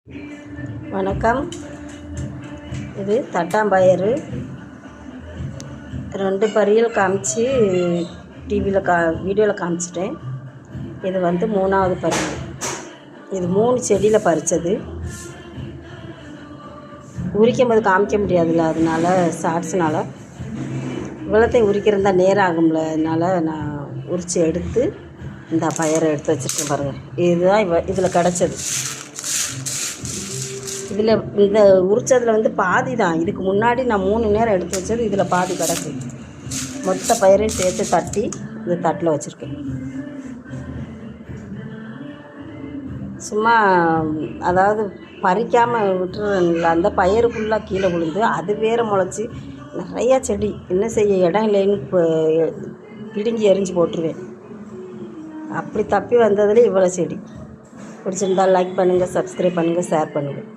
வணக்கம். இது தட்டாம்பயிறு 2 பரியல் காமிச்சு டிவியில் வீடியோவில் காமிச்சிட்டேன். இது வந்து 3வது பரியல். இது 3 செடியில் பறித்தது. உரிக்கும் போது காமிக்க முடியாதுல்ல, அதனால ஷார்ட்ஸ்னால் இவ்வளோத்தையும் உரிக்கிறதா நேரம் ஆகும்ல, அதனால் நான் உரித்து எடுத்து இந்த பயிரை எடுத்து வச்சுருக்கேன் பாருங்கள். இதுதான் இதில் கிடச்சது. இதில் இந்த உரிச்சதில் வந்து பாதி தான். இதுக்கு முன்னாடி நான் 3 நேரம் எடுத்து வச்சது இதில் பாதி கிடக்கு. மொத்த பயிரையும் சேர்த்து தட்டி இந்த தட்டில் வச்சுருக்கேன். சும்மா அதாவது பறிக்காமல் விட்டுறதில்ல, அந்த பயிறு ஃபுல்லாக கீழே விழுந்து அது வேறு முளைச்சி நிறையா செடி. என்ன செய்ய இடம் இல்லைன்னு பிடுங்கி எரிஞ்சு போட்டுருவேன். அப்படி தப்பி வந்ததில் இவ்வளோ செடி. பிடிச்சிருந்தால் லைக் பண்ணுங்கள், சப்ஸ்கிரைப் பண்ணுங்கள், ஷேர் பண்ணுங்கள்.